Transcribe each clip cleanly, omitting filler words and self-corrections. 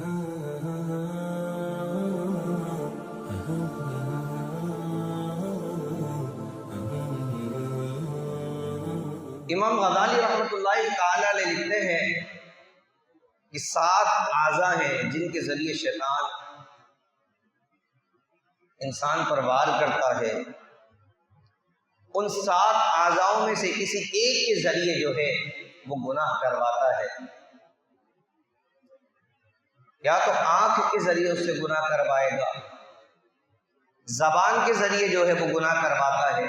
امام غزالی رحمۃ اللہ تعالی علیہ لکھتے ہیں کہ 7 اعضاء ہیں جن کے ذریعے شیطان انسان پر وار کرتا ہے. ان 7 اعضاؤں میں سے کسی ایک کے ذریعے جو ہے وہ گناہ کرواتا ہے. یا تو آنکھ کے ذریعے اس سے گناہ کروائے گا، زبان کے ذریعے جو ہے وہ گناہ کرواتا ہے،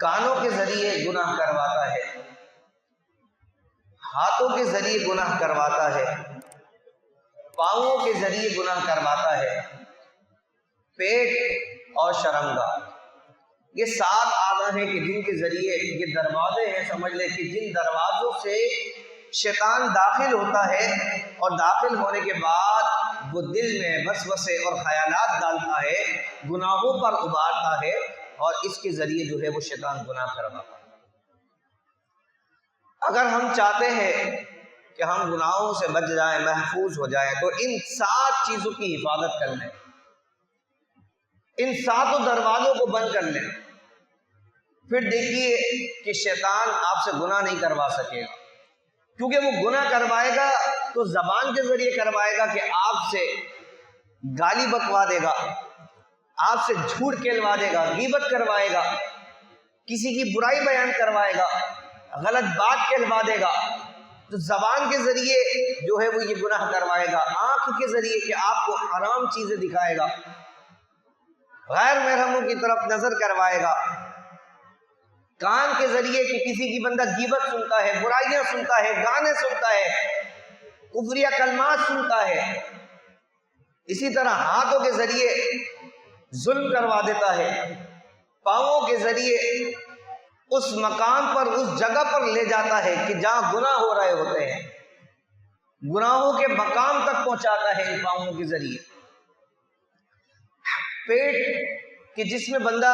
کانوں کے ذریعے گناہ کرواتا ہے، ہاتھوں کے ذریعے گناہ کرواتا ہے، پاؤں کے ذریعے گناہ کرواتا ہے، پیٹ اور شرمگاہ. یہ 7 اعضاء ہیں کہ جن کے ذریعے یہ دروازے ہیں، سمجھ لیں کہ جن دروازوں سے شیطان داخل ہوتا ہے اور داخل ہونے کے بعد وہ دل میں وسوسے اور خیالات ڈالتا ہے، گناہوں پر ابھارتا ہے اور اس کے ذریعے جو ہے وہ شیطان گناہ کرواتا ہے. اگر ہم چاہتے ہیں کہ ہم گناہوں سے بچ جائیں، محفوظ ہو جائیں، تو ان 7 چیزوں کی حفاظت کر لیں، ان 7 دروازوں کو بند کر لیں. پھر دیکھیے کہ شیطان آپ سے گناہ نہیں کروا سکے گا، کیونکہ وہ گناہ کروائے گا تو زبان کے ذریعے کروائے گا کہ آپ سے گالی بکوا دے گا، آپ سے جھوٹ کہلوا دے گا، غیبت کروائے گا، کسی کی برائی بیان کروائے گا، غلط بات کہلوا دے گا. تو زبان کے ذریعے جو ہے وہ یہ گناہ کروائے گا، آنکھ کے ذریعے کہ آپ کو حرام چیزیں دکھائے گا، غیر محرموں کی طرف نظر کروائے گا، کان کے ذریعے کہ کسی کی بندہ غیبت سنتا ہے، برائیاں سنتا ہے، گانے سنتا ہے، کفریہ کلمات سنتا ہے. اسی طرح ہاتھوں کے ذریعے ظلم کروا دیتا ہے، پاؤں کے ذریعے اس مقام پر، اس جگہ پر لے جاتا ہے کہ جہاں گناہ ہو رہے ہوتے ہیں، گناہوں کے مقام تک پہنچاتا ہے ان پاؤں کے ذریعے. پیٹ کہ جس میں بندہ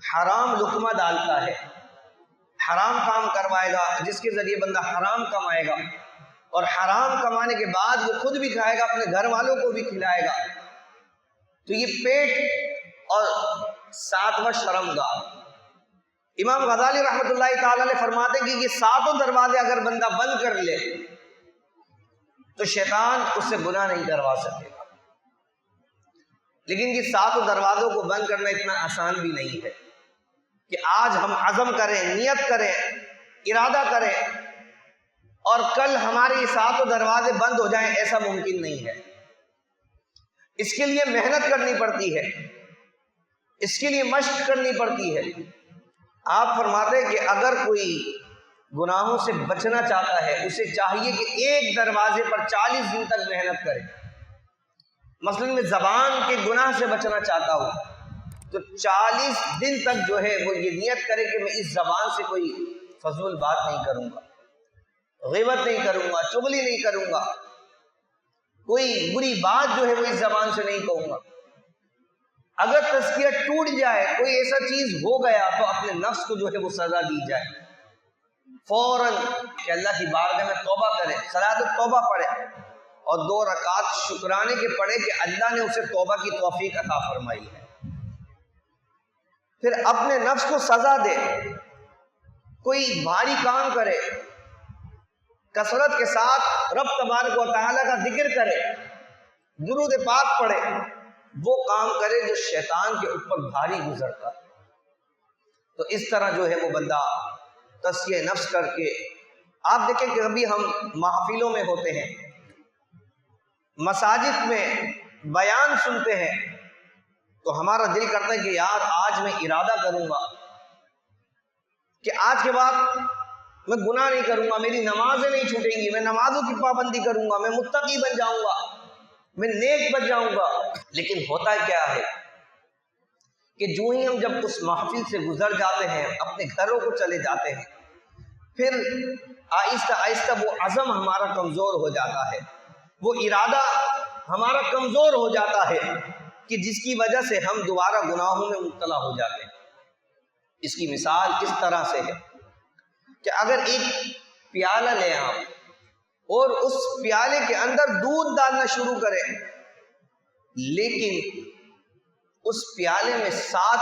حرام لقمہ ڈالتا ہے، حرام کام کروائے گا، جس کے ذریعے بندہ حرام کمائے گا اور حرام کمانے کے بعد وہ خود بھی کھائے گا، اپنے گھر والوں کو بھی کھلائے گا. تو یہ پیٹ اور 7واں شرمگاہ. امام غزالی رحمۃ اللہ تعالی علیہ فرماتے ہیں کہ یہ 7 دروازے اگر بندہ بند کر لے تو شیطان اس سے گناہ نہیں کروا سکے گا. لیکن یہ 7 دروازوں کو بند کرنا اتنا آسان بھی نہیں ہے کہ آج ہم عزم کریں، نیت کریں، ارادہ کریں اور کل ہمارے یہ 7 دروازے بند ہو جائیں، ایسا ممکن نہیں ہے. اس کے لیے محنت کرنی پڑتی ہے، اس کے لیے مشق کرنی پڑتی ہے. آپ فرماتے ہیں کہ اگر کوئی گناہوں سے بچنا چاہتا ہے، اسے چاہیے کہ ایک دروازے پر 40 دن تک محنت کرے. مثلا میں زبان کے گناہ سے بچنا چاہتا ہوں تو 40 دن تک جو ہے وہ یہ نیت کرے کہ میں اس زبان سے کوئی فضول بات نہیں کروں گا، غیبت نہیں کروں گا، چغلی نہیں کروں گا، کوئی بری بات جو ہے وہ اس زبان سے نہیں کہوں گا. اگر تزکیہ ٹوٹ جائے، کوئی ایسا چیز ہو گیا، تو اپنے نفس کو جو ہے وہ سزا دی جائے فوراً کہ اللہ کی بارگاہ میں توبہ کرے، صلاۃ التوبہ پڑھے اور 2 رکعات شکرانے کے پڑھے کہ اللہ نے اسے توبہ کی توفیق عطا فرمائی ہے. پھر اپنے نفس کو سزا دے، کوئی بھاری کام کرے، کثرت کے ساتھ رب تبارک و تعالیٰ کا ذکر کرے، درود پاک پڑھے، وہ کام کرے جو شیطان کے اوپر بھاری گزرتا ہے. تو اس طرح جو ہے وہ بندہ تزکیہ نفس کر کے، آپ دیکھیں کہ ابھی ہم محفلوں میں ہوتے ہیں، مساجد میں بیان سنتے ہیں، تو ہمارا دل کرتا ہے کہ یار آج میں ارادہ کروں گا کہ آج کے بعد میں گناہ نہیں کروں گا، میری نمازیں نہیں چھوٹیں گی، میں نمازوں کی پابندی کروں گا، میں متقی بن جاؤں گا، میں نیک بن جاؤں گا. لیکن ہوتا کیا ہے کہ جو ہی ہم جب اس محفل سے گزر جاتے ہیں، اپنے گھروں کو چلے جاتے ہیں، پھر آہستہ آہستہ وہ عزم ہمارا کمزور ہو جاتا ہے، وہ ارادہ ہمارا کمزور ہو جاتا ہے کہ جس کی وجہ سے ہم دوبارہ گناہوں میں مبتلا ہو جاتے ہیں. اس کی مثال اس طرح سے ہے کہ اگر ایک پیالہ لیں آپ، اور اس پیالے کے اندر دودھ ڈالنا شروع کرے، لیکن اس پیالے میں 7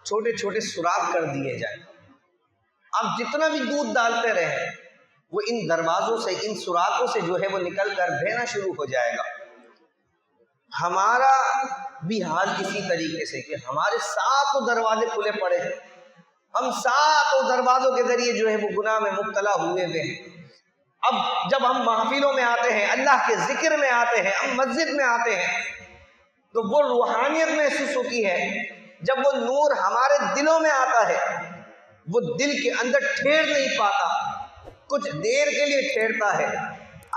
چھوٹے چھوٹے سوراخ کر دیے جائیں۔ آپ جتنا بھی دودھ ڈالتے رہیں وہ ان دروازوں سے، ان سوراخوں سے جو ہے وہ نکل کر بہنا شروع ہو جائے گا۔ ہمارا بھی حال اسی طریقے سے کہ ہمارے 7 دروازے کھلے پڑے ہیں، ہم 7 دروازوں کے ذریعے جو ہے وہ گناہ میں مبتلا ہوئے ہیں۔ اب جب ہم محفلوں میں آتے ہیں، اللہ کے ذکر میں آتے ہیں، ہم مسجد میں آتے ہیں، تو وہ روحانیت محسوس ہوتی ہے۔ جب وہ نور ہمارے دلوں میں آتا ہے، وہ دل کے اندر ٹھہر نہیں پاتا، کچھ دیر کے لیے ٹھہرتا ہے،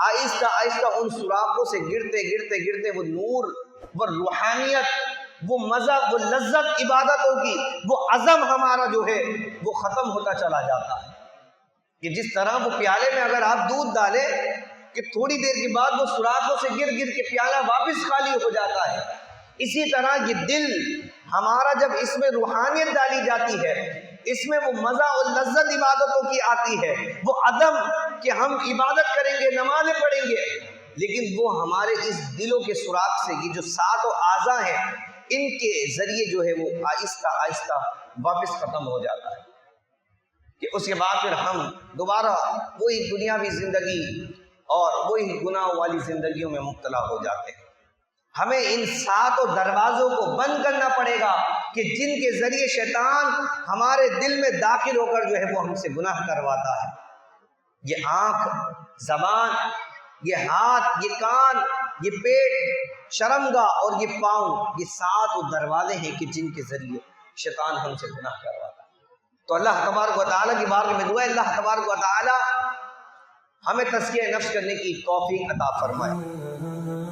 آہستہ آہستہ ان سوراخوں سے گرتے گرتے گرتے وہ نور، وہ روحانیت، وہ مزہ، وہ لذت عبادتوں کی، وہ عزم ہمارا جو ہے وہ ختم ہوتا چلا جاتا ہے۔ کہ جس طرح وہ پیالے میں اگر آپ دودھ ڈالیں کہ تھوڑی دیر کے بعد وہ سوراخوں سے گر گر کے پیالہ واپس خالی ہو جاتا ہے، اسی طرح یہ دل ہمارا جب اس میں روحانیت ڈالی جاتی ہے، اس میں وہ مزہ اور لذت عبادتوں کی آتی ہے، وہ عزم کہ ہم عبادت کریں گے، نمازیں پڑھیں گے، لیکن وہ ہمارے اس دلوں کے سوراخ سے، یہ جو 7 اعضاء ہیں ان کے ذریعے جو ہے وہ آہستہ آہستہ واپس ختم ہو جاتا ہے، کہ اس کے بعد پھر ہم دوبارہ وہی دنیاوی زندگی اور وہی گناہ والی زندگیوں میں مبتلا ہو جاتے ہیں۔ ہمیں ان 7 دروازوں کو بند کرنا پڑے گا کہ جن کے ذریعے شیطان ہمارے دل میں داخل ہو کر جو ہے وہ ہم سے گناہ کرواتا ہے۔ یہ آنکھ، زبان، یہ ہاتھ، یہ کان، یہ پیٹ، شرمگاہ اور یہ پاؤں، یہ 7 دروازے ہیں کہ جن کے ذریعے شیطان ہم سے گناہ کرواتا ہے۔ تو اللہ تبارک و تعالیٰ کی بارگاہ میں دعا ہے، اللہ تبارک و تعالیٰ ہمیں تزکیہ نفس کرنے کی توفیق عطا فرمائے۔